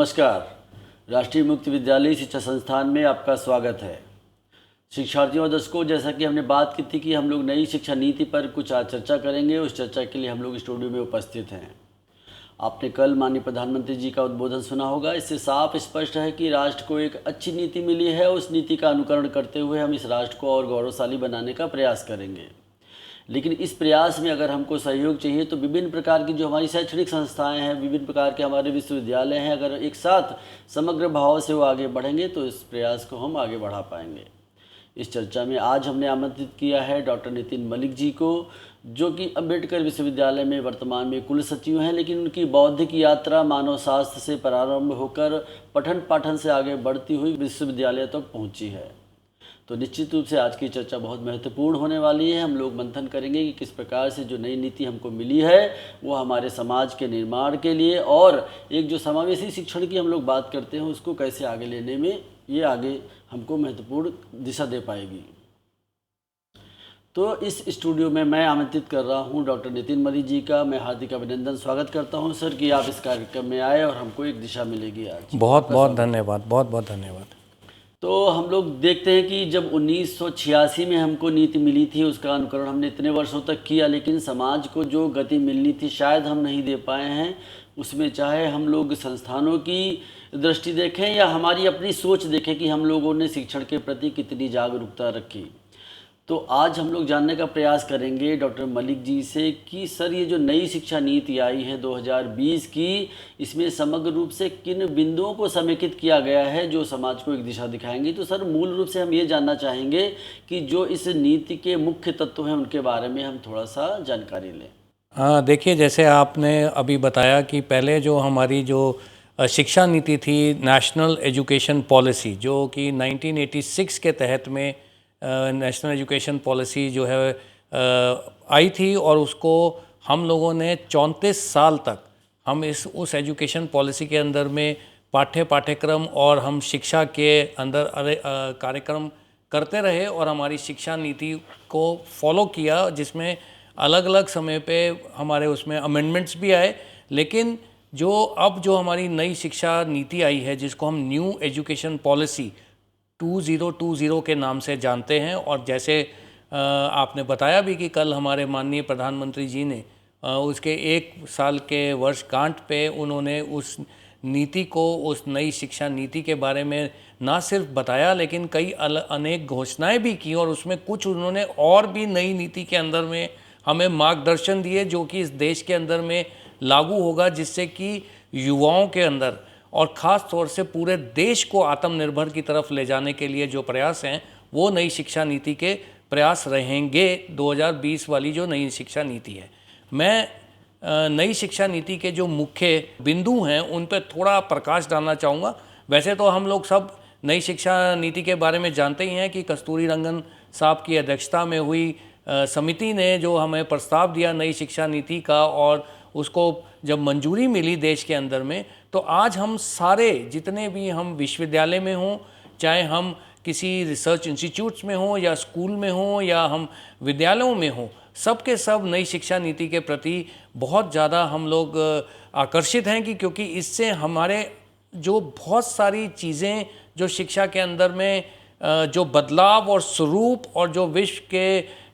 नमस्कार। राष्ट्रीय मुक्त विद्यालय शिक्षा संस्थान में आपका स्वागत है। शिक्षार्थियों और दर्शकों, जैसा कि हमने बात की थी कि हम लोग नई शिक्षा नीति पर कुछ आज चर्चा करेंगे, उस चर्चा के लिए हम लोग स्टूडियो में उपस्थित हैं। आपने कल माननीय प्रधानमंत्री जी का उद्बोधन सुना होगा। इससे साफ स्पष्ट है कि राष्ट्र को एक अच्छी नीति मिली है। उस नीति का अनुकरण करते हुए हम इस राष्ट्र को और गौरवशाली बनाने का प्रयास करेंगे। लेकिन इस प्रयास में अगर हमको सहयोग चाहिए तो विभिन्न प्रकार की जो हमारी शैक्षणिक संस्थाएं हैं, विभिन्न प्रकार के हमारे विश्वविद्यालय हैं, अगर एक साथ समग्र भाव से वो आगे बढ़ेंगे तो इस प्रयास को हम आगे बढ़ा पाएंगे। इस चर्चा में आज हमने आमंत्रित किया है डॉक्टर नितिन मलिक जी को, जो कि अम्बेडकर विश्वविद्यालय में वर्तमान में कुल सचिव हैं, लेकिन उनकी बौद्धिक यात्रा मानव शास्त्र से प्रारंभ होकर पठन पाठन से आगे बढ़ती हुई विश्वविद्यालय तक पहुंची है। तो निश्चित रूप से आज की चर्चा बहुत महत्वपूर्ण होने वाली है। हम लोग मंथन करेंगे कि किस प्रकार से जो नई नीति हमको मिली है वो हमारे समाज के निर्माण के लिए और एक जो समावेशी शिक्षण की हम लोग बात करते हैं उसको कैसे आगे लेने में ये आगे हमको महत्वपूर्ण दिशा दे पाएगी। तो इस स्टूडियो में मैं आमंत्रित कर रहा हूं डॉक्टर नितिन मलिक जी का। मैं हार्दिक अभिनंदन स्वागत करता हूं सर कि आप इस कार्यक्रम में आए और हमको एक दिशा मिलेगी आज। बहुत बहुत धन्यवाद, बहुत बहुत धन्यवाद। तो हम लोग देखते हैं कि जब 1986 में हमको नीति मिली थी, उसका अनुकरण हमने इतने वर्षों तक किया, लेकिन समाज को जो गति मिलनी थी शायद हम नहीं दे पाए हैं। उसमें चाहे हम लोग संस्थानों की दृष्टि देखें या हमारी अपनी सोच देखें कि हम लोगों ने शिक्षण के प्रति कितनी जागरूकता रखी। तो आज हम लोग जानने का प्रयास करेंगे डॉक्टर मलिक जी से कि सर ये जो नई शिक्षा नीति आई है 2020 की, इसमें समग्र रूप से किन बिंदुओं को समेकित किया गया है जो समाज को एक दिशा दिखाएंगी। तो सर मूल रूप से हम ये जानना चाहेंगे कि जो इस नीति के मुख्य तत्व हैं उनके बारे में हम थोड़ा सा जानकारी लें। देखिए, जैसे आपने अभी बताया कि पहले जो हमारी जो शिक्षा नीति थी, नेशनल एजुकेशन पॉलिसी, जो कि 1986 के तहत में नेशनल एजुकेशन पॉलिसी जो है आई थी और उसको हम लोगों ने 34 साल तक हम उस एजुकेशन पॉलिसी के अंदर में पाठ्यक्रम और हम शिक्षा के अंदर कार्यक्रम करते रहे और हमारी शिक्षा नीति को फॉलो किया, जिसमें अलग अलग समय पे हमारे उसमें अमेंडमेंट्स भी आए। लेकिन जो हमारी नई शिक्षा नीति आई है, जिसको हम न्यू एजुकेशन पॉलिसी 2020 के नाम से जानते हैं, और जैसे आपने बताया भी कि कल हमारे माननीय प्रधानमंत्री जी ने उसके 1 साल के वर्षगांठ पे उन्होंने उस नीति को, उस नई शिक्षा नीति के बारे में ना सिर्फ बताया लेकिन कई अनेक घोषणाएं भी की, और उसमें कुछ उन्होंने और भी नई नीति के अंदर में हमें मार्गदर्शन दिए जो कि इस देश के अंदर में लागू होगा, जिससे कि युवाओं के अंदर और ख़ास तौर से पूरे देश को आत्मनिर्भर की तरफ ले जाने के लिए जो प्रयास हैं वो नई शिक्षा नीति के प्रयास रहेंगे। 2020 वाली जो नई शिक्षा नीति है, मैं नई शिक्षा नीति के जो मुख्य बिंदु हैं उन पर थोड़ा प्रकाश डालना चाहूँगा। वैसे तो हम लोग सब नई शिक्षा नीति के बारे में जानते ही हैं कि कस्तूरी रंगन साहब की अध्यक्षता में हुई समिति ने जो हमें प्रस्ताव दिया नई शिक्षा नीति का, और उसको जब मंजूरी मिली देश के अंदर में, तो आज हम सारे जितने भी हम विश्वविद्यालय में हों, चाहे हम किसी रिसर्च इंस्टीट्यूट्स में हों या स्कूल में हों या हम विद्यालयों में हों, सब के सब नई शिक्षा नीति के प्रति बहुत ज़्यादा हम लोग आकर्षित हैं कि क्योंकि इससे हमारे जो बहुत सारी चीज़ें जो शिक्षा के अंदर में जो बदलाव और स्वरूप और जो विश्व के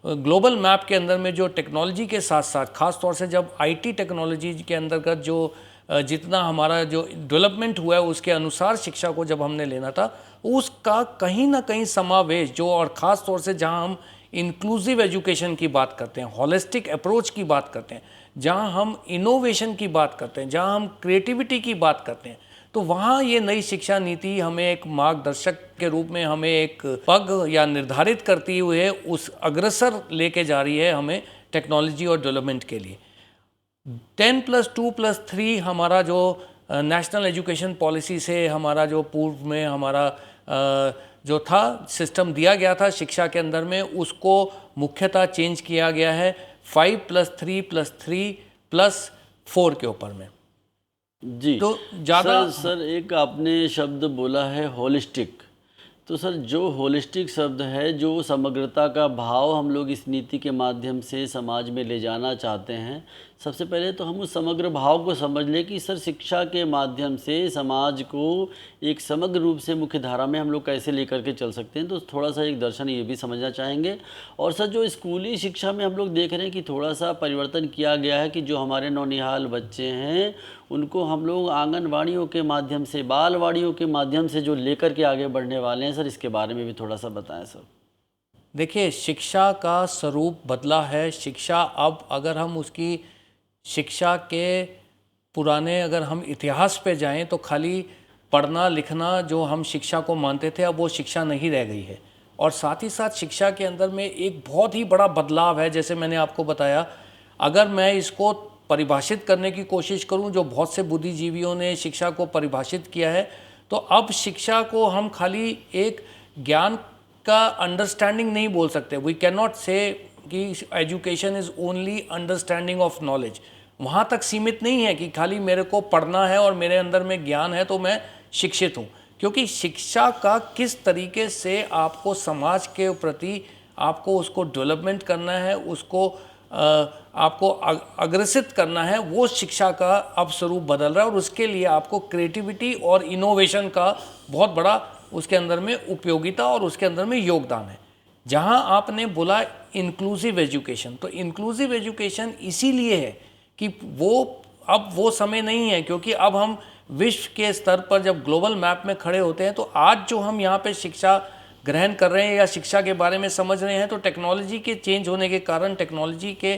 ग्लोबल मैप के अंदर में जो टेक्नोलॉजी के साथ साथ, ख़ास तौर से जब आईटी टेक्नोलॉजी के अंतर्गत जो जितना हमारा जो डेवलपमेंट हुआ है उसके अनुसार शिक्षा को जब हमने लेना था, उसका कहीं ना कहीं समावेश जो, और ख़ास तौर से जहां हम इंक्लूसिव एजुकेशन की बात करते हैं, हॉलिस्टिक अप्रोच की बात करते हैं, जहां हम इनोवेशन की बात करते हैं, जहां हम क्रिएटिविटी की बात करते हैं, तो वहाँ ये नई शिक्षा नीति हमें एक मार्गदर्शक के रूप में हमें एक पग या निर्धारित करती हुए उस अग्रसर लेके जा रही है हमें टेक्नोलॉजी और डेवलपमेंट के लिए। 10+2+3 हमारा जो नेशनल एजुकेशन पॉलिसी से हमारा जो पूर्व में हमारा जो था सिस्टम दिया गया था शिक्षा के अंदर में, उसको मुख्यतः चेंज किया गया है 5+3+3+4 के ऊपर में। जी, तो ज़्यादा सर एक आपने शब्द बोला है होलिस्टिक। तो सर जो होलिस्टिक शब्द है, जो समग्रता का भाव हम लोग इस नीति के माध्यम से समाज में ले जाना चाहते हैं, सबसे पहले तो हम उस समग्र भाव को समझ लें कि सर शिक्षा के माध्यम से समाज को एक समग्र रूप से मुख्य धारा में हम लोग कैसे लेकर के चल सकते हैं। तो थोड़ा सा एक दर्शन ये भी समझना चाहेंगे। और सर जो स्कूली शिक्षा में हम लोग देख रहे हैं कि थोड़ा सा परिवर्तन किया गया है कि जो हमारे नौनिहाल बच्चे हैं उनको हम लोग आंगनवाड़ियों के माध्यम से, बालवाड़ियों के माध्यम से जो लेकर के आगे बढ़ने वाले हैं। सर इसके बारे में भी थोड़ा सा बताएं सर। देखिए, शिक्षा का स्वरूप बदला है। शिक्षा अब अगर हम उसकी शिक्षा के पुराने अगर हम इतिहास पे जाएं तो खाली पढ़ना लिखना जो हम शिक्षा को मानते थे, अब वो शिक्षा नहीं रह गई है। और साथ ही साथ शिक्षा के अंदर में एक बहुत ही बड़ा बदलाव है। जैसे मैंने आपको बताया, अगर मैं इसको परिभाषित करने की कोशिश करूं, जो बहुत से बुद्धिजीवियों ने शिक्षा को परिभाषित किया है, तो अब शिक्षा को हम खाली एक ज्ञान का अंडरस्टैंडिंग नहीं बोल सकते। वी कैन नॉट से कि education is only understanding of knowledge. वहाँ तक सीमित नहीं है कि खाली मेरे को पढ़ना है और मेरे अंदर में ज्ञान है तो मैं शिक्षित हूँ। क्योंकि शिक्षा का किस तरीके से आपको समाज के प्रति आपको उसको डेवलपमेंट करना है, उसको आपको अग्रसित करना है, वो शिक्षा का अब स्वरूप बदल रहा है। और उसके लिए आपको क्रिएटिविटी और इनोवेशन का बहुत बड़ा उसके अंदर में उपयोगिता और उसके अंदर में योगदान है। जहाँ आपने बोला इंक्लूसिव एजुकेशन, तो इंक्लूसिव एजुकेशन इसीलिए है कि अब वो समय नहीं है, क्योंकि अब हम विश्व के स्तर पर जब ग्लोबल मैप में खड़े होते हैं, तो आज जो हम यहाँ पे शिक्षा ग्रहण कर रहे हैं या शिक्षा के बारे में समझ रहे हैं, तो टेक्नोलॉजी के चेंज होने के कारण, टेक्नोलॉजी के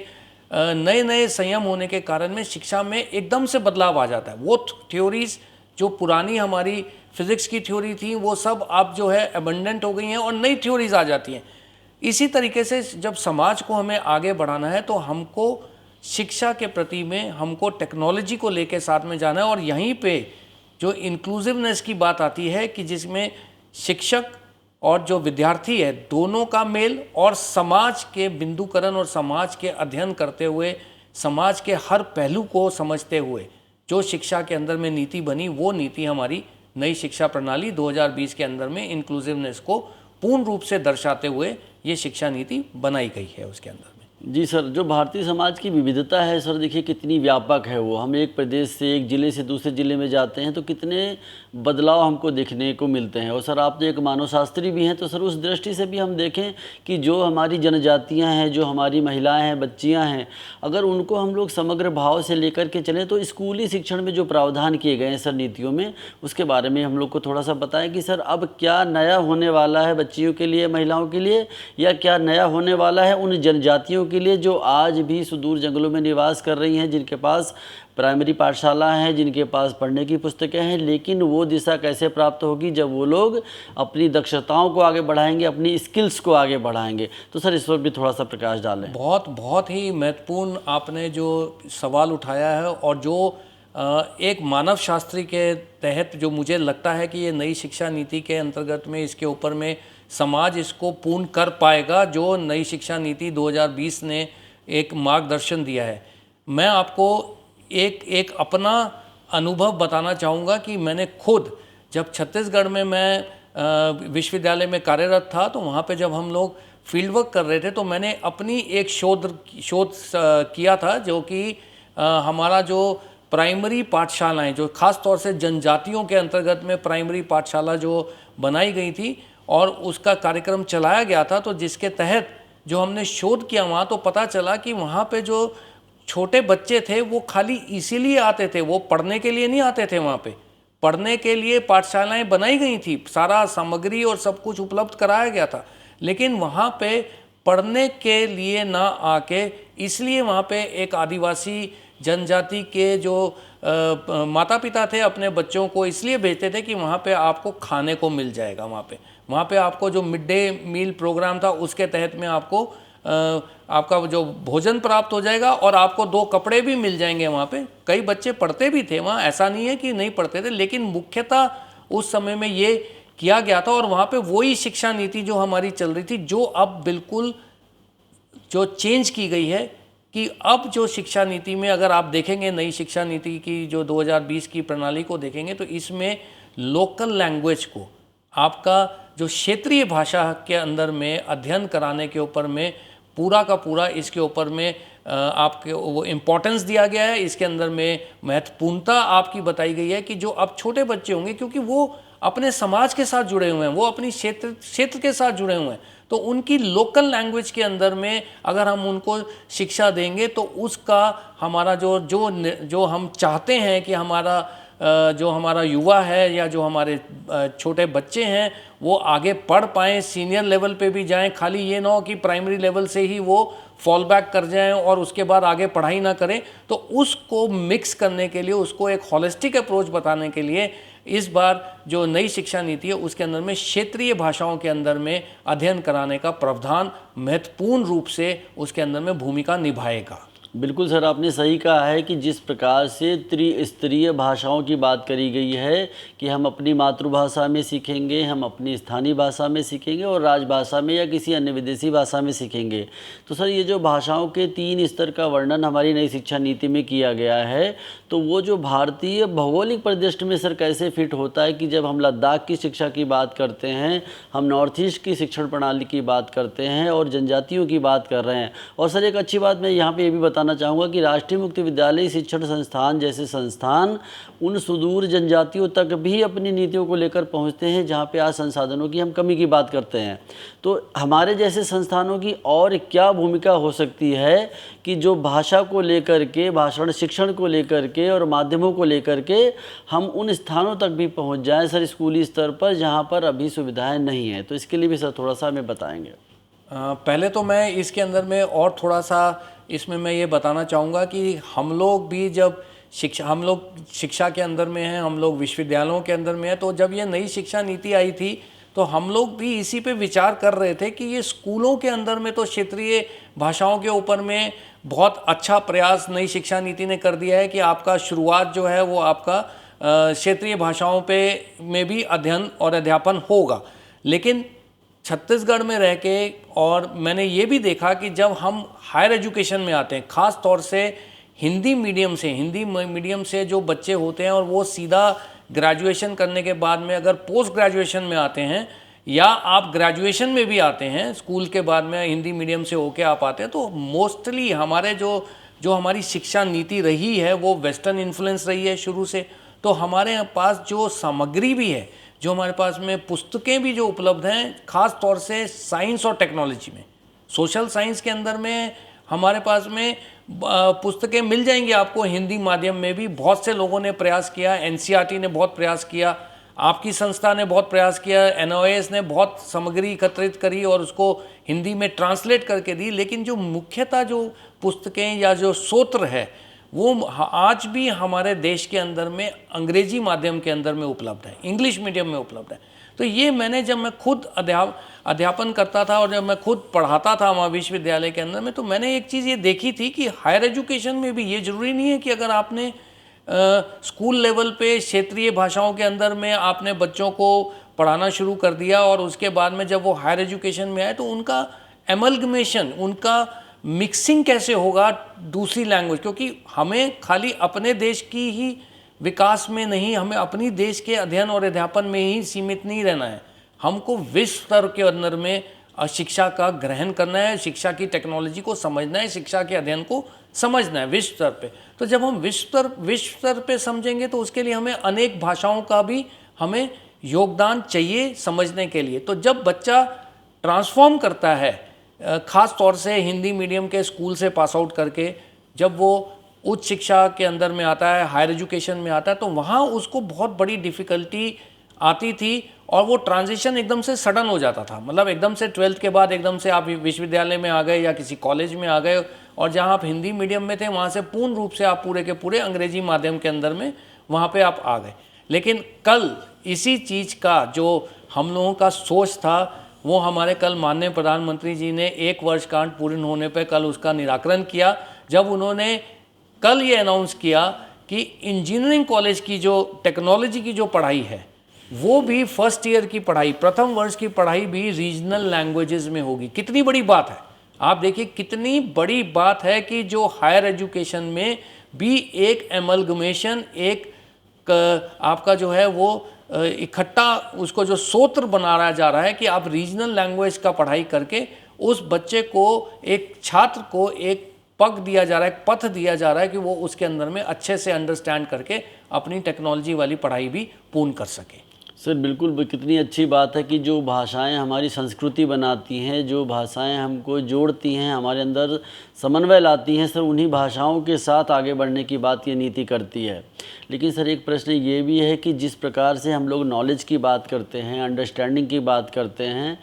नए नए संयम होने के कारण में शिक्षा में एकदम से बदलाव आ जाता है। वो थ्योरीज जो पुरानी हमारी फिजिक्स की थ्योरी थी, वो सब अब जो है अबंडेंट हो गई हैं और नई थ्योरीज आ जाती हैं। इसी तरीके से जब समाज को हमें आगे बढ़ाना है तो हमको शिक्षा के प्रति में हमको टेक्नोलॉजी को लेके साथ में जाना है। और यहीं पे जो इंक्लूसिवनेस की बात आती है कि जिसमें शिक्षक और जो विद्यार्थी है दोनों का मेल, और समाज के बिंदुकरण और समाज के अध्ययन करते हुए, समाज के हर पहलू को समझते हुए जो शिक्षा के अंदर में नीति बनी, वो नीति हमारी नई शिक्षा प्रणाली 2020 के अंदर में इंक्लूसिवनेस को पूर्ण रूप से दर्शाते हुए ये शिक्षा नीति बनाई गई है उसके अंदर में। जी सर, जो भारतीय समाज की विविधता है सर, देखिए कितनी व्यापक है वो। हम एक प्रदेश से, एक ज़िले से दूसरे ज़िले में जाते हैं तो कितने बदलाव हमको देखने को मिलते हैं। और सर आप तो एक मानवशास्त्री भी हैं, तो सर उस दृष्टि से भी हम देखें कि जो हमारी जनजातियां हैं, जो हमारी महिलाएं हैं, बच्चियां हैं, अगर उनको हम लोग समग्र भाव से लेकर के चलें तो स्कूली शिक्षण में जो प्रावधान किए गए हैं सर नीतियों में, उसके बारे में हम लोग को थोड़ा सा बताएं कि सर अब क्या नया होने वाला है बच्चियों के लिए, महिलाओं के लिए, या क्या नया होने वाला है उन जनजातियों के लिए जो आज भी सुदूर जंगलों में निवास कर रही हैं, जिनके पास प्राइमरी पाठशाला है, जिनके पास पढ़ने की पुस्तकें हैं, लेकिन वो दिशा कैसे प्राप्त होगी जब वो लोग अपनी दक्षताओं को आगे बढ़ाएंगे, अपनी स्किल्स को आगे बढ़ाएंगे। तो सर इस पर भी थोड़ा सा प्रकाश डालें। बहुत ही महत्वपूर्ण आपने जो सवाल उठाया है, और जो एक मानव शास्त्री के तहत जो मुझे लगता है कि ये नई शिक्षा नीति के अंतर्गत में इसके ऊपर में समाज इसको पूर्ण कर पाएगा, जो नई शिक्षा नीति 2020 ने एक मार्गदर्शन दिया है। मैं आपको एक अपना अनुभव बताना चाहूँगा कि मैंने खुद जब छत्तीसगढ़ में मैं विश्वविद्यालय में कार्यरत था, तो वहाँ पे जब हम लोग फील्ड वर्क कर रहे थे तो मैंने अपनी एक शोध किया था, जो कि हमारा जो प्राइमरी पाठशालाएं, जो ख़ास तौर से जनजातियों के अंतर्गत में प्राइमरी पाठशाला जो बनाई गई थी और उसका कार्यक्रम चलाया गया था, तो जिसके तहत जो हमने शोध किया वहाँ, तो पता चला कि वहाँ पे जो छोटे बच्चे थे वो खाली इसीलिए आते थे, वो पढ़ने के लिए नहीं आते थे। वहाँ पे पढ़ने के लिए पाठशालाएं बनाई गई थी, सारा सामग्री और सब कुछ उपलब्ध कराया गया था, लेकिन वहाँ पे पढ़ने के लिए ना आके, इसलिए वहाँ पे एक आदिवासी जनजाति के जो माता पिता थे अपने बच्चों को इसलिए भेजते थे कि वहाँ पे आपको खाने को मिल जाएगा। वहाँ पे आपको जो मिड डे मील प्रोग्राम था उसके तहत में आपको आपका जो भोजन प्राप्त हो जाएगा और आपको 2 कपड़े भी मिल जाएंगे। वहाँ पे कई बच्चे पढ़ते भी थे वहाँ, ऐसा नहीं है कि नहीं पढ़ते थे, लेकिन मुख्यतः उस समय में ये किया गया था। और वहाँ पे वही शिक्षा नीति जो हमारी चल रही थी, जो अब बिल्कुल जो चेंज की गई है कि अब जो शिक्षा नीति में अगर आप देखेंगे नई शिक्षा नीति की जो 2020 की प्रणाली को देखेंगे, तो इसमें लोकल लैंग्वेज को, आपका जो क्षेत्रीय भाषा के अंदर में अध्ययन कराने के ऊपर में पूरा का पूरा इसके ऊपर में आपके वो इम्पोर्टेंस दिया गया है, इसके अंदर में महत्वपूर्णता आपकी बताई गई है कि जो अब छोटे बच्चे होंगे, क्योंकि वो अपने समाज के साथ जुड़े हुए हैं, वो अपनी क्षेत्र के साथ जुड़े हुए हैं, तो उनकी लोकल लैंग्वेज के अंदर में अगर हम उनको शिक्षा देंगे तो उसका हमारा जो हम चाहते हैं कि जो हमारा युवा है या जो हमारे छोटे बच्चे हैं वो आगे पढ़ पाएँ, सीनियर लेवल पे भी जाएं। खाली ये ना हो कि प्राइमरी लेवल से ही वो फॉल बैक कर जाएं और उसके बाद आगे पढ़ाई ना करें। तो उसको मिक्स करने के लिए, उसको एक हॉलिस्टिक अप्रोच बताने के लिए इस बार जो नई शिक्षा नीति है उसके अंदर में क्षेत्रीय भाषाओं के अंदर में अध्ययन कराने का प्रावधान महत्वपूर्ण रूप से उसके अंदर में भूमिका निभाएगा। बिल्कुल सर, आपने सही कहा है कि जिस प्रकार से त्रिस्तरीय भाषाओं की बात करी गई है कि हम अपनी मातृभाषा में सीखेंगे, हम अपनी स्थानीय भाषा में सीखेंगे और राजभाषा में या किसी अन्य विदेशी भाषा में सीखेंगे। तो सर ये जो भाषाओं के 3 स्तर का वर्णन हमारी नई शिक्षा नीति में किया गया है, तो वो जो भारतीय भौगोलिक परिदृष्टि में सर कैसे फिट होता है कि जब हम लद्दाख की शिक्षा की बात करते हैं, हम नॉर्थ ईस्ट की शिक्षण प्रणाली की बात करते हैं और जनजातियों की बात कर रहे हैं। और सर एक अच्छी बात मैं यहाँ पे ये भी बताना चाहूँगा कि राष्ट्रीय मुक्त विद्यालय शिक्षण संस्थान जैसे संस्थान उन सुदूर जनजातियों तक भी अपनी नीतियों को लेकर पहुँचते हैं जहाँ पे आज संसाधनों की हम कमी की बात करते हैं। तो हमारे जैसे संस्थानों की और क्या भूमिका हो सकती है कि जो भाषा को लेकर के, भाषण शिक्षण को लेकर के और माध्यमों को लेकर के हम उन स्थानों तक भी पहुँच जाएँ सर स्कूली स्तर पर जहाँ पर अभी सुविधाएँ नहीं हैं। तो इसके लिए भी सर थोड़ा सा हमें बताएँगे। पहले तो मैं इसके अंदर में और थोड़ा सा इसमें मैं ये बताना चाहूँगा कि हम लोग भी जब हम लोग शिक्षा के अंदर में हैं, हम लोग विश्वविद्यालयों के अंदर में हैं, तो जब ये नई शिक्षा नीति आई थी तो हम लोग भी इसी पे विचार कर रहे थे कि ये स्कूलों के अंदर में तो क्षेत्रीय भाषाओं के ऊपर में बहुत अच्छा प्रयास नई शिक्षा नीति ने कर दिया है कि आपका शुरुआत जो है वो आपका क्षेत्रीय भाषाओं पे में भी अध्ययन और अध्यापन होगा। लेकिन छत्तीसगढ़ में रह के और मैंने ये भी देखा कि जब हम हायर एजुकेशन में आते हैं, ख़ास तौर से हिंदी मीडियम से जो बच्चे होते हैं और वो सीधा ग्रेजुएशन करने के बाद में अगर पोस्ट ग्रेजुएशन में आते हैं या आप ग्रेजुएशन में भी आते हैं, स्कूल के बाद में हिंदी मीडियम से होके आप आते हैं, तो मोस्टली हमारे जो हमारी शिक्षा नीति रही है वो वेस्टर्न इन्फ्लुएंस रही है शुरू से। तो हमारे पास जो सामग्री भी है, जो हमारे पास में पुस्तकें भी जो उपलब्ध हैं, ख़ास तौर से साइंस और टेक्नोलॉजी में, सोशल साइंस के अंदर में हमारे पास में पुस्तकें मिल जाएंगी आपको हिंदी माध्यम में भी। बहुत से लोगों ने प्रयास किया, एनसीईआरटी ने बहुत प्रयास किया, आपकी संस्था ने बहुत प्रयास किया, एनओएस ने बहुत सामग्री एकत्रित करी और उसको हिंदी में ट्रांसलेट करके दी। लेकिन जो मुख्यतः जो पुस्तकें या जो सूत्र है वो आज भी हमारे देश के अंदर में अंग्रेजी माध्यम के अंदर में उपलब्ध है, इंग्लिश मीडियम में उपलब्ध है। तो ये मैंने जब मैं खुद अध्यापन करता था और जब मैं खुद पढ़ाता था वहाँ विश्वविद्यालय के अंदर में, तो मैंने एक चीज़ ये देखी थी कि हायर एजुकेशन में भी ये ज़रूरी नहीं है कि अगर आपने स्कूल लेवल पे क्षेत्रीय भाषाओं के अंदर में आपने बच्चों को पढ़ाना शुरू कर दिया और उसके बाद में जब वो हायर एजुकेशन में आए तो उनका एमलगमेशन, उनका मिक्सिंग कैसे होगा दूसरी लैंग्वेज, क्योंकि हमें खाली अपने देश की ही विकास में नहीं, हमें अपनी देश के अध्ययन और अध्यापन में ही सीमित नहीं रहना है, हमको विश्व स्तर के अंदर में शिक्षा का ग्रहण करना है, शिक्षा की टेक्नोलॉजी को समझना है, शिक्षा के अध्ययन को समझना है विश्व स्तर पे। तो जब हम विश्व स्तर पे समझेंगे तो उसके लिए हमें अनेक भाषाओं का भी हमें योगदान चाहिए समझने के लिए। तो जब बच्चा ट्रांसफॉर्म करता है, ख़ास तौर से हिंदी मीडियम के स्कूल से पास आउट करके जब वो उच्च शिक्षा के अंदर में आता है, हायर एजुकेशन में आता है, तो वहाँ उसको बहुत बड़ी डिफ़िकल्टी आती थी और वो ट्रांजिशन एकदम से सडन हो जाता था। मतलब एकदम से 12th के बाद एकदम से आप विश्वविद्यालय में आ गए या किसी कॉलेज में आ गए और जहाँ आप हिंदी मीडियम में थे वहाँ से पूर्ण रूप से आप पूरे के पूरे अंग्रेजी माध्यम के अंदर में वहाँ पे आप आ गए। लेकिन कल इसी चीज़ का जो हम लोगों का सोच था वो हमारे कल माननीय प्रधानमंत्री जी ने 1 वर्षगांठ पूर्ण होने पर कल उसका निराकरण किया, जब उन्होंने कल ये अनाउंस किया कि इंजीनियरिंग कॉलेज की जो टेक्नोलॉजी की जो पढ़ाई है वो भी फर्स्ट ईयर की पढ़ाई, प्रथम वर्ष की पढ़ाई भी रीजनल लैंग्वेजेस में होगी। कितनी बड़ी बात है, आप देखिए कितनी बड़ी बात है कि जो हायर एजुकेशन में भी एक एमलगमेशन, एक आपका जो है वो इकट्ठा उसको जो सूत्र बनाया जा रहा है कि आप रीजनल लैंग्वेज का पढ़ाई करके उस बच्चे को, एक छात्र को एक पग दिया जा रहा है, एक पथ दिया जा रहा है कि वो उसके अंदर में अच्छे से अंडरस्टैंड करके अपनी टेक्नोलॉजी वाली पढ़ाई भी पूर्ण कर सके। सर बिल्कुल, कितनी अच्छी बात है कि जो भाषाएं हमारी संस्कृति बनाती हैं, जो भाषाएं हमको जोड़ती हैं, हमारे अंदर समन्वय लाती हैं, सर उन्हीं भाषाओं के साथ आगे बढ़ने की बात ये नीति करती है। लेकिन सर एक प्रश्न ये भी है कि जिस प्रकार से हम लोग नॉलेज की बात करते हैं, अंडरस्टैंडिंग की बात करते हैं,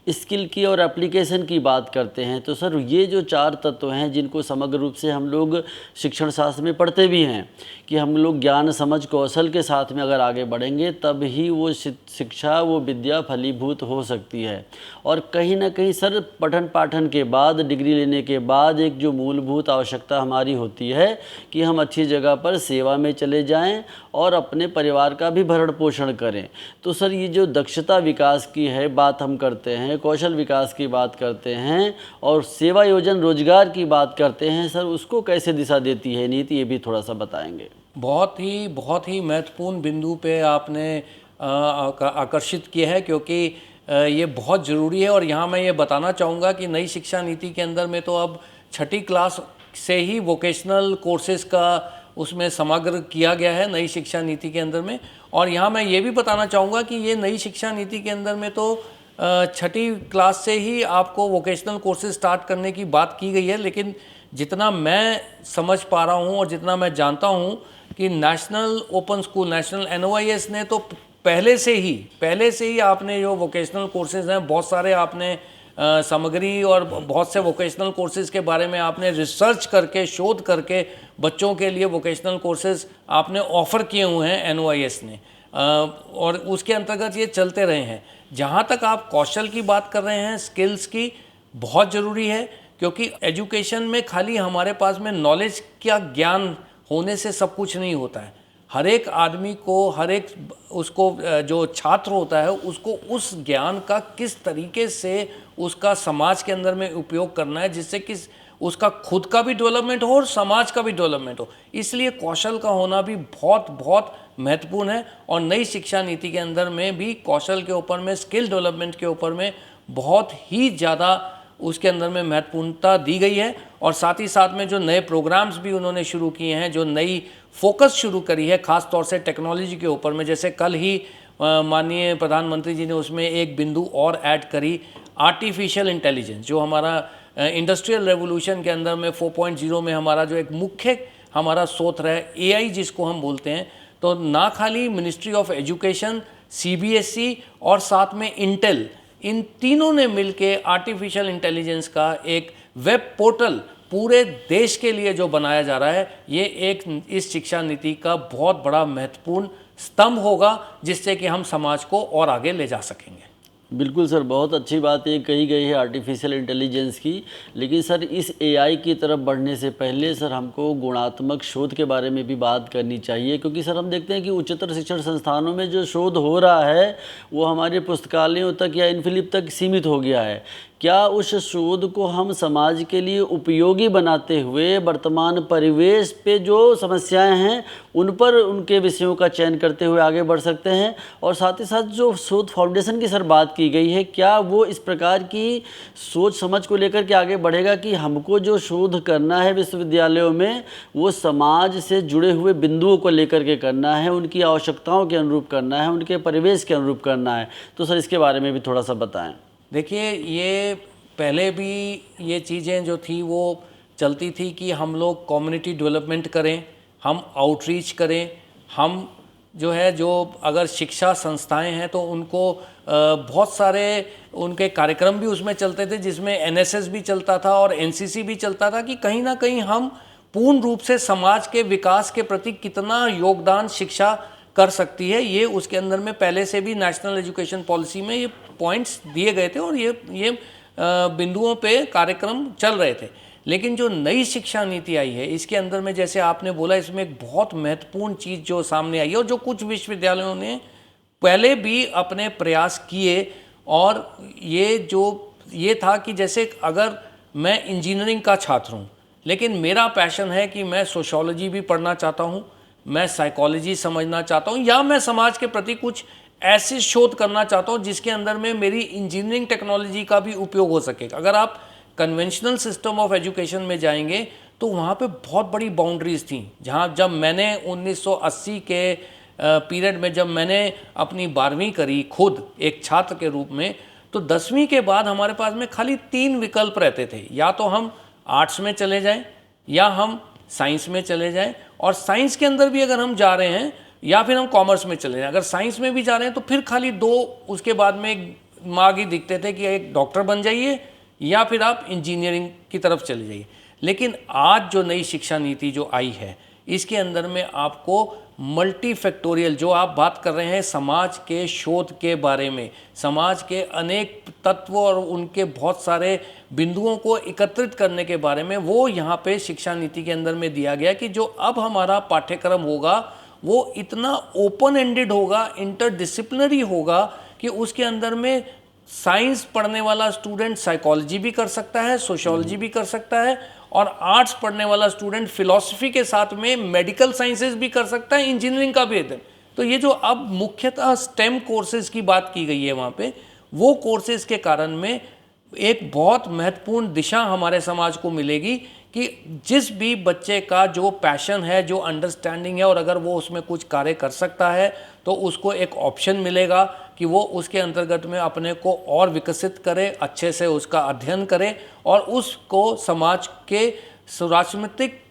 स्किल की और एप्लीकेशन की बात करते हैं, तो सर ये जो 4 तत्व हैं जिनको समग्र रूप से हम लोग शिक्षण शास्त्र में पढ़ते भी हैं कि हम लोग ज्ञान समझ कौशल के साथ में अगर आगे बढ़ेंगे तब ही वो शिक्षा, वो विद्या फलीभूत हो सकती है। और कहीं ना कहीं सर पठन पाठन के बाद, डिग्री लेने के बाद एक जो मूलभूत आवश्यकता हमारी होती है कि हम अच्छी जगह पर सेवा में चले जाएं और अपने परिवार का भी भरण पोषण करें। तो सर ये जो दक्षता विकास की है बात हम करते हैं, कौशल विकास की बात करते हैं और सेवा योजन रोजगार की बात करते हैं, सर उसको कैसे दिशा देती है नीति, ये भी थोड़ा सा बताएंगे। बहुत ही महत्वपूर्ण बिंदु पे आपने आकर्षित किया है, क्योंकि ये बहुत ज़रूरी है। और यहाँ मैं ये बताना चाहूँगा कि नई शिक्षा नीति के अंदर में तो अब 6ठी क्लास से ही वोकेशनल कोर्सेज़ का उसमें समग्र किया गया है नई शिक्षा नीति के अंदर में। और यहाँ मैं ये भी बताना चाहूँगा कि ये नई शिक्षा नीति के अंदर में तो 6ठी क्लास से ही आपको वोकेशनल कोर्सेज स्टार्ट करने की बात की गई है। लेकिन जितना मैं समझ पा रहा हूँ और जितना मैं जानता हूँ कि national open school, national NOIS ने तो पहले से ही आपने जो वोकेशनल कोर्सेज हैं, बहुत सारे आपने सामग्री और बहुत से वोकेशनल कोर्सेज के बारे में आपने रिसर्च करके, शोध करके बच्चों के लिए वोकेशनल कोर्सेज आपने ऑफ़र किए हुए हैं NOIS ने, और उसके अंतर्गत ये चलते रहे हैं। जहाँ तक आप कौशल की बात कर रहे हैं, स्किल्स की, बहुत ज़रूरी है, क्योंकि एजुकेशन में खाली हमारे पास में नॉलेज का ज्ञान होने से सब कुछ नहीं होता है। हर एक आदमी को, हर एक उसको जो छात्र होता है उसको उस ज्ञान का किस तरीके से उसका समाज के अंदर में उपयोग करना है, जिससे कि उसका खुद का भी डेवलपमेंट हो और समाज का भी डेवलपमेंट हो। इसलिए कौशल का होना भी बहुत महत्वपूर्ण है। और नई शिक्षा नीति के अंदर में भी कौशल के ऊपर में, स्किल डेवलपमेंट के ऊपर में बहुत ही ज़्यादा उसके अंदर में महत्वपूर्णता दी गई है। और साथ ही साथ में जो नए प्रोग्राम्स भी उन्होंने शुरू किए हैं, जो नई फोकस शुरू करी है ख़ास तौर से टेक्नोलॉजी के ऊपर में, जैसे कल ही माननीय प्रधानमंत्री जी ने उसमें एक बिंदु और ऐड करी, आर्टिफिशियल इंटेलिजेंस, जो हमारा इंडस्ट्रियल रेवोल्यूशन के अंदर में 4.0 में हमारा जो एक मुख्य हमारा स्रोत है AI जिसको हम बोलते हैं। तो ना खाली मिनिस्ट्री ऑफ एजुकेशन, CBSE और साथ में इंटेल, इन तीनों ने मिलके आर्टिफिशियल इंटेलिजेंस का एक वेब पोर्टल पूरे देश के लिए जो बनाया जा रहा है, ये एक इस शिक्षा नीति का बहुत बड़ा महत्वपूर्ण स्तंभ होगा, जिससे कि हम समाज को और आगे ले जा सकेंगे। बिल्कुल सर, बहुत अच्छी बात ये कही गई है आर्टिफिशियल इंटेलिजेंस की। लेकिन सर इस AI की तरफ बढ़ने से पहले सर हमको गुणात्मक शोध के बारे में भी बात करनी चाहिए, क्योंकि सर हम देखते हैं कि उच्चतर शिक्षण संस्थानों में जो शोध हो रहा है वो हमारे पुस्तकालयों तक या इनफिलिप तक सीमित हो गया है। क्या उस शोध को हम समाज के लिए उपयोगी बनाते हुए वर्तमान परिवेश पे जो समस्याएं हैं उन पर उनके विषयों का चयन करते हुए आगे बढ़ सकते हैं? और साथ ही साथ जो शोध फाउंडेशन की सर बात की गई है, क्या वो इस प्रकार की सोच समझ को लेकर के आगे बढ़ेगा कि हमको जो शोध करना है विश्वविद्यालयों में वो समाज से जुड़े हुए बिंदुओं को लेकर के करना है, उनकी आवश्यकताओं के अनुरूप करना है, उनके परिवेश के अनुरूप करना है? तो सर इसके बारे में भी थोड़ा सा बताएं। देखिए, ये पहले भी ये चीज़ें जो थी वो चलती थी कि हम लोग कम्युनिटी डेवलपमेंट करें, हम आउटरीच करें, हम जो है, जो अगर शिक्षा संस्थाएं हैं तो उनको बहुत सारे उनके कार्यक्रम भी उसमें चलते थे, जिसमें NSS भी चलता था और NCC भी चलता था, कि कहीं ना कहीं हम पूर्ण रूप से समाज के विकास के प्रति कितना योगदान शिक्षा कर सकती है। ये उसके अंदर में पहले से भी नेशनल एजुकेशन पॉलिसी में ये पॉइंट्स दिए गए थे और ये बिंदुओं पे कार्यक्रम चल रहे थे। लेकिन जो नई शिक्षा नीति आई है, इसके अंदर में जैसे आपने बोला, इसमें एक बहुत महत्वपूर्ण चीज़ जो सामने आई है और जो कुछ विश्वविद्यालयों ने पहले भी अपने प्रयास किए, और ये था कि जैसे अगर मैं इंजीनियरिंग का छात्र हूँ लेकिन मेरा पैशन है कि मैं सोशियोलॉजी भी पढ़ना चाहता हूँ, मैं साइकोलॉजी समझना चाहता हूँ, या मैं समाज के प्रति कुछ ऐसे शोध करना चाहता हूँ जिसके अंदर में मेरी इंजीनियरिंग टेक्नोलॉजी का भी उपयोग हो सके। अगर आप कन्वेंशनल सिस्टम ऑफ एजुकेशन में जाएंगे तो वहाँ पे बहुत बड़ी बाउंड्रीज थी। जहाँ जब मैंने 1980 के पीरियड में जब मैंने अपनी 12वीं करी खुद एक छात्र के रूप में, तो 10वीं के बाद हमारे पास में खाली 3 विकल्प रहते थे, या तो हम आर्ट्स में चले जाएं, या हम साइंस में चले जाएं, और साइंस के अंदर भी अगर हम जा रहे हैं, या फिर हम कॉमर्स में चले जाएं। अगर साइंस में भी जा रहे हैं तो फिर खाली 2 उसके बाद में मार्ग ही दिखते थे कि एक डॉक्टर बन जाइए या फिर आप इंजीनियरिंग की तरफ चले जाइए। लेकिन आज जो नई शिक्षा नीति जो आई है, इसके अंदर में आपको मल्टी फैक्टोरियल, जो आप बात कर रहे हैं समाज के शोध के बारे में, समाज के अनेक तत्व और उनके बहुत सारे बिंदुओं को एकत्रित करने के बारे में, वो यहाँ पे शिक्षा नीति के अंदर में दिया गया कि जो अब हमारा पाठ्यक्रम होगा वो इतना ओपन एंडेड होगा, इंटरडिसिप्लिनरी होगा कि उसके अंदर में साइंस पढ़ने वाला स्टूडेंट साइकोलॉजी भी कर सकता है, सोशियोलॉजी भी कर सकता है, और आर्ट्स पढ़ने वाला स्टूडेंट फिलॉसफी के साथ में मेडिकल साइंसेज भी कर सकता है, इंजीनियरिंग का भी है। तो ये जो अब मुख्यतः स्टेम कोर्सेज की बात की गई है वहाँ पे, वो कोर्सेज के कारण में एक बहुत महत्वपूर्ण दिशा हमारे समाज को मिलेगी कि जिस भी बच्चे का जो पैशन है, जो अंडरस्टैंडिंग है, और अगर वो उसमें कुछ कार्य कर सकता है तो उसको एक ऑप्शन मिलेगा कि वो उसके अंतर्गत में अपने को और विकसित करे, अच्छे से उसका अध्ययन करे और उसको समाज के राजनीतिक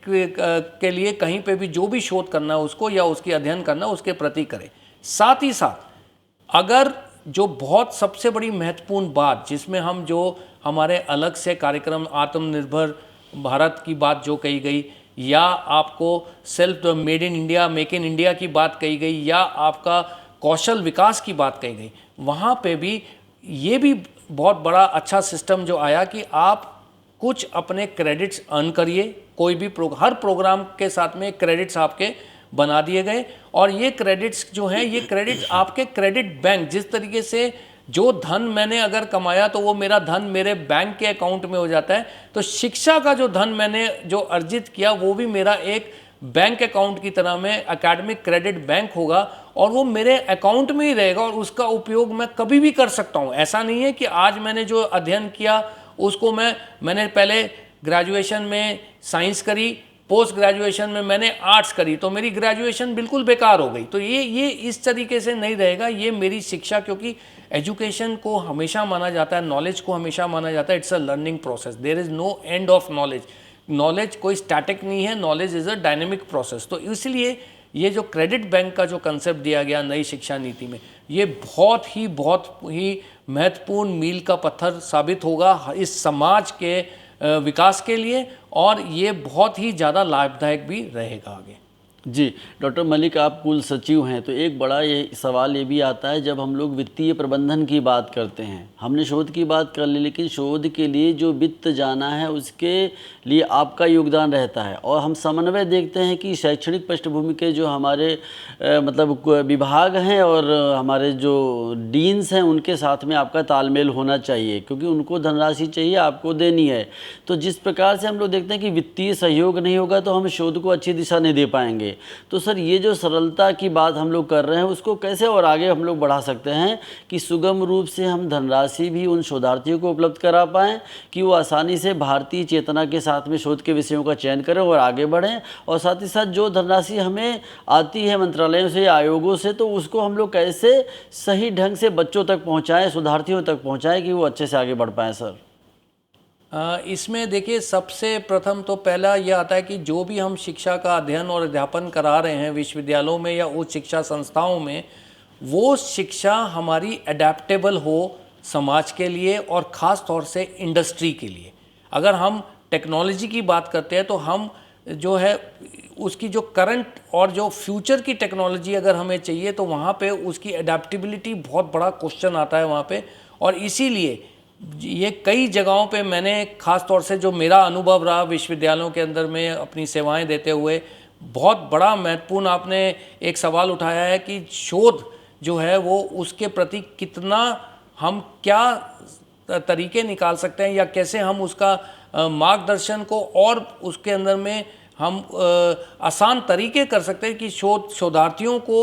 के लिए कहीं पे भी जो भी शोध करना है उसको, या उसकी अध्ययन करना उसके प्रति करे। साथ ही साथ अगर जो बहुत सबसे बड़ी महत्वपूर्ण बात, जिसमें हम जो हमारे अलग से कार्यक्रम आत्मनिर्भर भारत की बात जो कही गई, या आपको self made in India, make in India की बात कही गई, या आपका कौशल विकास की बात कही गई, वहाँ पे भी ये भी बहुत बड़ा अच्छा सिस्टम जो आया कि आप कुछ अपने क्रेडिट्स अर्न करिए। कोई भी हर प्रोग्राम के साथ में क्रेडिट्स आपके बना दिए गए, और ये क्रेडिट्स जो हैं, ये क्रेडिट्स आपके क्रेडिट बैंक, जिस तरीके से जो धन मैंने अगर कमाया तो वो मेरा धन मेरे बैंक के अकाउंट में हो जाता है, तो शिक्षा का जो धन मैंने जो अर्जित किया वो भी मेरा एक बैंक अकाउंट की तरह में एकेडमिक क्रेडिट बैंक होगा, और वो मेरे अकाउंट में ही रहेगा और उसका उपयोग मैं कभी भी कर सकता हूँ। ऐसा नहीं है कि आज मैंने जो अध्ययन किया उसको मैंने पहले ग्रेजुएशन में साइंस करी, पोस्ट ग्रेजुएशन में मैंने आर्ट्स करी, तो मेरी ग्रेजुएशन बिल्कुल बेकार हो गई। तो ये इस तरीके से नहीं रहेगा। ये मेरी शिक्षा, क्योंकि एजुकेशन को हमेशा माना जाता है, नॉलेज को हमेशा माना जाता है, it's a learning process, there is no end of knowledge. Knowledge कोई स्टैटिक नहीं है, knowledge is a dynamic process. तो इसलिए ये जो क्रेडिट बैंक का जो कंसेप्ट दिया गया नई शिक्षा नीति में, ये बहुत ही महत्वपूर्ण मील का पत्थर साबित होगा इस समाज के विकास के लिए, और ये बहुत ही ज़्यादा लाभदायक भी रहेगा आगे। जी डॉक्टर मलिक, आप कुल सचिव हैं, तो एक बड़ा ये सवाल ये भी आता है, जब हम लोग वित्तीय प्रबंधन की बात करते हैं, हमने शोध की बात कर ली, लेकिन शोध के लिए जो वित्त जाना है उसके लिए आपका योगदान रहता है, और हम समन्वय देखते हैं कि शैक्षणिक पृष्ठभूमि के जो हमारे मतलब विभाग हैं और हमारे जो डीन्स हैं उनके साथ में आपका तालमेल होना चाहिए, क्योंकि उनको धनराशि चाहिए, आपको देनी है। तो जिस प्रकार से हम लोग देखते हैं कि वित्तीय सहयोग नहीं होगा तो हम शोध को अच्छी दिशा नहीं दे पाएंगे। तो सर, ये जो सरलता की बात हम लोग कर रहे हैं उसको कैसे और आगे हम लोग बढ़ा सकते हैं कि सुगम रूप से हम धनराशि भी उन शोधार्थियों को उपलब्ध करा पाएँ कि वो आसानी से भारतीय चेतना के साथ में शोध के विषयों का चयन करें और आगे बढ़ें, और साथ ही साथ जो धनराशि हमें आती है मंत्रालयों से, आयोगों से, तो उसको हम लोग कैसे सही ढंग से बच्चों तक पहुँचाएँ, शोधार्थियों तक पहुँचाएँ कि वो अच्छे से आगे बढ़ पाएँ। सर, इसमें देखिए, सबसे प्रथम तो पहला यह आता है कि जो भी हम शिक्षा का अध्ययन और अध्यापन करा रहे हैं विश्वविद्यालयों में या उच्च शिक्षा संस्थाओं में, वो शिक्षा हमारी अडेप्टेबल हो समाज के लिए और ख़ास तौर से इंडस्ट्री के लिए। अगर हम टेक्नोलॉजी की बात करते हैं तो हम जो है उसकी जो करंट और जो फ्यूचर की टेक्नोलॉजी अगर हमें चाहिए तो वहाँ पे उसकी अडेप्टेबिलिटी बहुत बड़ा क्वेश्चन आता है वहाँ पे, और इसीलिए ये कई जगहों पे मैंने ख़ास तौर से जो मेरा अनुभव रहा विश्वविद्यालयों के अंदर में अपनी सेवाएं देते हुए, बहुत बड़ा महत्वपूर्ण आपने एक सवाल उठाया है कि शोध जो है वो उसके प्रति कितना हम क्या तरीके निकाल सकते हैं, या कैसे हम उसका मार्गदर्शन को और उसके अंदर में हम आसान तरीके कर सकते हैं कि शोधार्थियों को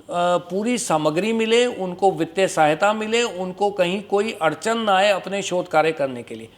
पूरी सामग्री मिले, उनको वित्तीय सहायता मिले, उनको कहीं कोई अड़चन ना आए अपने शोध कार्य करने के लिए।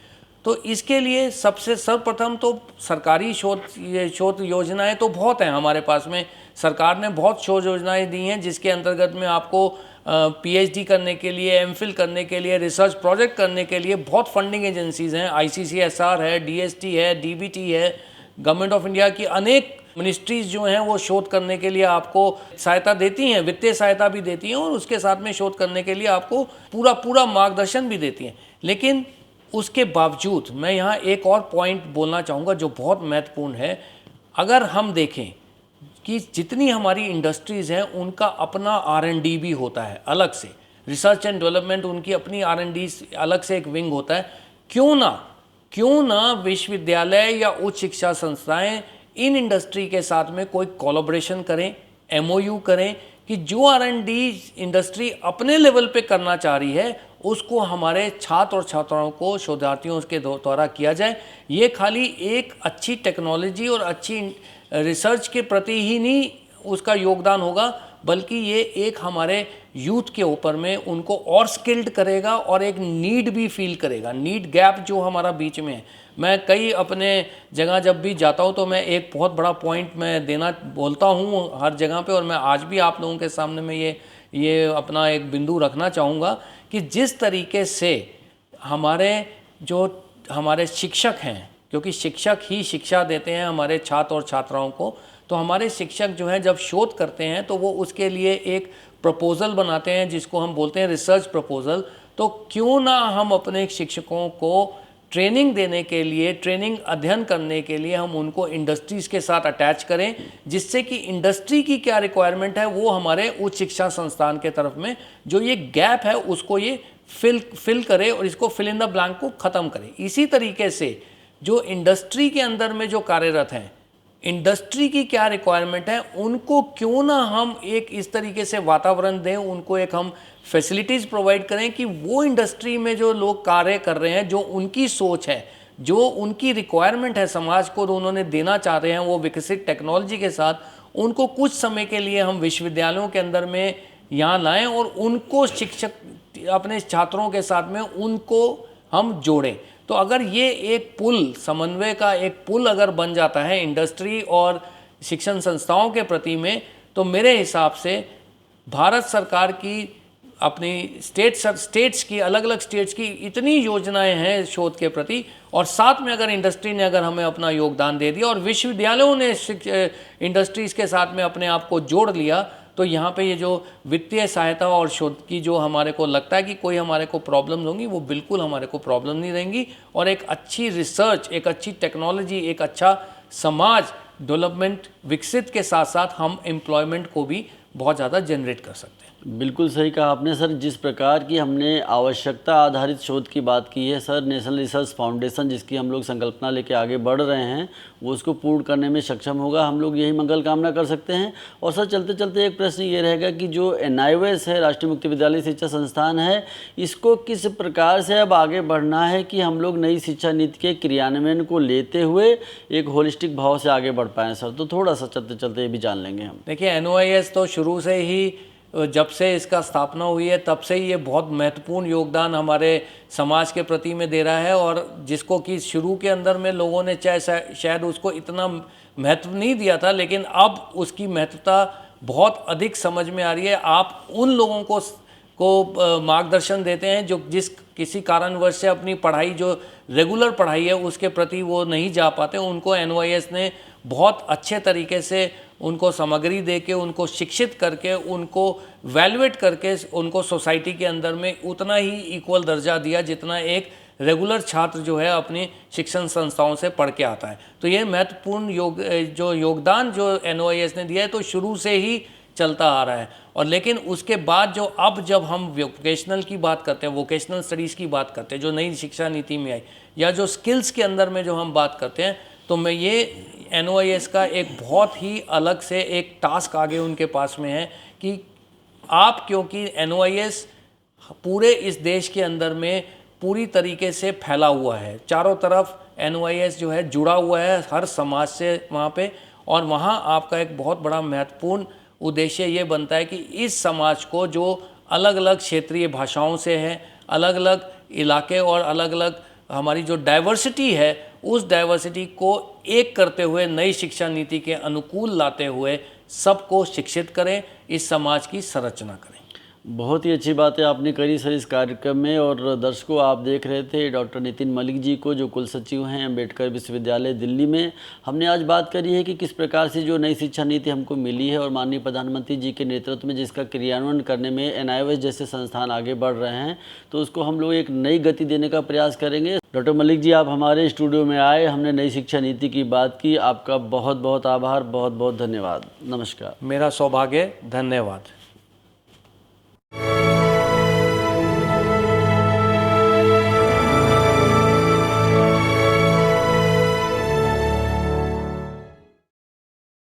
तो इसके लिए सबसे सर्वप्रथम तो सरकारी शोध योजनाएं तो बहुत हैं हमारे पास में। सरकार ने बहुत शोध योजनाएं दी हैं जिसके अंतर्गत में आपको पीएचडी करने के लिए, एमफिल करने के लिए, रिसर्च प्रोजेक्ट करने के लिए बहुत फंडिंग एजेंसीज हैं। आईसीसीएसआर है, डीएसटी है, डीबीटी है, गवर्नमेंट ऑफ इंडिया की अनेक मिनिस्ट्रीज जो हैं वो शोध करने के लिए आपको सहायता देती हैं, वित्तीय सहायता भी देती हैं और उसके साथ में शोध करने के लिए आपको पूरा मार्गदर्शन भी देती हैं। लेकिन उसके बावजूद मैं यहाँ एक और पॉइंट बोलना चाहूँगा जो बहुत महत्वपूर्ण है। अगर हम देखें कि जितनी हमारी इंडस्ट्रीज़ हैं उनका अपना R&D भी होता है अलग से, रिसर्च एंड डेवलपमेंट, उनकी अपनी R&D अलग से एक विंग होता है। क्यों ना विश्वविद्यालय या उच्च शिक्षा संस्थाएं इन इंडस्ट्री के साथ में कोई कोलैबोरेशन करें, MOU करें कि जो R&D इंडस्ट्री अपने लेवल पे करना चाह रही है उसको हमारे छात्र और छात्राओं को, शोधार्थियों के द्वारा किया जाए। ये खाली एक अच्छी टेक्नोलॉजी और अच्छी रिसर्च के प्रति ही नहीं उसका योगदान होगा, बल्कि ये एक हमारे यूथ के ऊपर में उनको और स्किल्ड करेगा और एक नीड भी फील करेगा, नीड गैप जो हमारा बीच में है। मैं कई अपने जगह जब भी जाता हूँ तो मैं एक बहुत बड़ा पॉइंट मैं देना बोलता हूँ हर जगह पे, और मैं आज भी आप लोगों के सामने में ये अपना एक बिंदु रखना चाहूँगा कि जिस तरीके से हमारे शिक्षक हैं, क्योंकि शिक्षक ही शिक्षा देते हैं हमारे छात्र और छात्राओं को, तो हमारे शिक्षक जो हैं जब शोध करते हैं तो वो उसके लिए एक प्रपोज़ल बनाते हैं जिसको हम बोलते हैं रिसर्च प्रपोज़ल। तो क्यों ना हम अपने शिक्षकों को ट्रेनिंग देने के लिए, ट्रेनिंग अध्ययन करने के लिए हम उनको इंडस्ट्रीज़ के साथ अटैच करें, जिससे कि इंडस्ट्री की क्या रिक्वायरमेंट है वो हमारे उच्च शिक्षा संस्थान के तरफ में जो ये गैप है उसको ये फिल करे और इसको फिल इन द ब्लैंक को ख़त्म करे। इसी तरीके से जो इंडस्ट्री के अंदर में जो कार्यरत हैं, इंडस्ट्री की क्या रिक्वायरमेंट है उनको क्यों ना हम एक इस तरीके से वातावरण दें, उनको एक हम फैसिलिटीज़ प्रोवाइड करें कि वो इंडस्ट्री में जो लोग कार्य कर रहे हैं, जो उनकी सोच है, जो उनकी रिक्वायरमेंट है समाज को, तो उन्होंने देना चाह रहे हैं वो विकसित टेक्नोलॉजी के साथ, उनको कुछ समय के लिए हम विश्वविद्यालयों के अंदर में यहाँ लाएं और उनको शिक्षक अपने छात्रों के साथ में उनको हम जोड़ें। तो अगर ये एक पुल, समन्वय का एक पुल अगर बन जाता है इंडस्ट्री और शिक्षण संस्थाओं के प्रति में, तो मेरे हिसाब से भारत सरकार की अपनी स्टेट्स की अलग अलग स्टेट्स की इतनी योजनाएं हैं शोध के प्रति, और साथ में अगर इंडस्ट्री ने अगर हमें अपना योगदान दे दिया और विश्वविद्यालयों ने इंडस्ट्रीज़ के साथ में अपने आप को जोड़ लिया, तो यहाँ पे ये जो वित्तीय सहायता और शोध की जो हमारे को लगता है कि कोई हमारे को प्रॉब्लम्स होंगी, वो बिल्कुल हमारे को प्रॉब्लम नहीं रहेंगी, और एक अच्छी रिसर्च, एक अच्छी टेक्नोलॉजी, एक अच्छा समाज डेवलपमेंट विकसित के साथ साथ हम एम्प्लॉयमेंट को भी बहुत ज़्यादा जनरेट कर सकते हैं। बिल्कुल सही कहा आपने सर। जिस प्रकार की हमने आवश्यकता आधारित शोध की बात की है सर, नेशनल रिसर्च फाउंडेशन जिसकी हम लोग संकल्पना लेके आगे बढ़ रहे हैं वो उसको पूर्ण करने में सक्षम होगा। हम लोग यही मंगल कामना कर सकते हैं। और सर चलते चलते एक प्रश्न ये रहेगा कि जो NIOS है, राष्ट्रीय मुक्त विद्यालय शिक्षा संस्थान है, इसको किस प्रकार से अब आगे बढ़ना है कि हम लोग नई शिक्षा नीति के क्रियान्वयन को लेते हुए एक होलिस्टिक भाव से आगे बढ़ पाएँ सर? तो थोड़ा सा चलते चलते ये भी जान लेंगे हम। देखिए, NIOS तो शुरू से ही, जब से इसका स्थापना हुई है तब से ही ये बहुत महत्वपूर्ण योगदान हमारे समाज के प्रति में दे रहा है, और जिसको कि शुरू के अंदर में लोगों ने चाहे शायद उसको इतना महत्व नहीं दिया था, लेकिन अब उसकी महत्वता बहुत अधिक समझ में आ रही है। आप उन लोगों को मार्गदर्शन देते हैं जो किसी कारणवश से अपनी पढ़ाई, जो रेगुलर पढ़ाई है उसके प्रति वो नहीं जा पाते, उनको NIOS ने बहुत अच्छे तरीके से उनको सामग्री दे के, उनको शिक्षित करके, उनको वैल्यूएट करके उनको सोसाइटी के अंदर में उतना ही इक्वल दर्जा दिया जितना एक रेगुलर छात्र जो है अपनी शिक्षण संस्थाओं से पढ़ के आता है। तो ये महत्वपूर्ण योगदान जो NIOS ने दिया है तो शुरू से ही चलता आ रहा है। और लेकिन उसके बाद जब हम वोकेशनल की बात करते हैं, वोकेशनल स्टडीज़ की बात करते हैं, जो नई शिक्षा नीति में आई, या जो स्किल्स के अंदर में जो हम बात करते हैं, तो मैं ये NIOS का एक बहुत ही अलग से एक टास्क आगे उनके पास में है कि आप, क्योंकि NIOS पूरे इस देश के अंदर में पूरी तरीके से फैला हुआ है, चारों तरफ NIOS जो है जुड़ा हुआ है हर समाज से वहाँ पे, और वहाँ आपका एक बहुत बड़ा महत्वपूर्ण उद्देश्य ये बनता है कि इस समाज को जो अलग अलग क्षेत्रीय भाषाओं से है, अलग अलग इलाके और अलग अलग हमारी जो डाइवर्सिटी है उस डाइवर्सिटी को एक करते हुए नई शिक्षा नीति के अनुकूल लाते हुए सबको शिक्षित करें, इस समाज की संरचना करें। बहुत ही अच्छी बातें आपने करी सर इस कार्यक्रम में। और दर्शकों, आप देख रहे थे डॉक्टर नितिन मलिक जी को, जो कुल सचिव हैं अम्बेडकर विश्वविद्यालय दिल्ली में। हमने आज बात करी है कि किस प्रकार से जो नई शिक्षा नीति हमको मिली है और माननीय प्रधानमंत्री जी के नेतृत्व में जिसका क्रियान्वयन करने में NIOS जैसे संस्थान आगे बढ़ रहे हैं, तो उसको हम लोग एक नई गति देने का प्रयास करेंगे। डॉक्टर मलिक जी, आप हमारे स्टूडियो में आए, हमने नई शिक्षा नीति की बात की। आपका बहुत बहुत आभार, बहुत बहुत धन्यवाद। नमस्कार। मेरा सौभाग्य, धन्यवाद।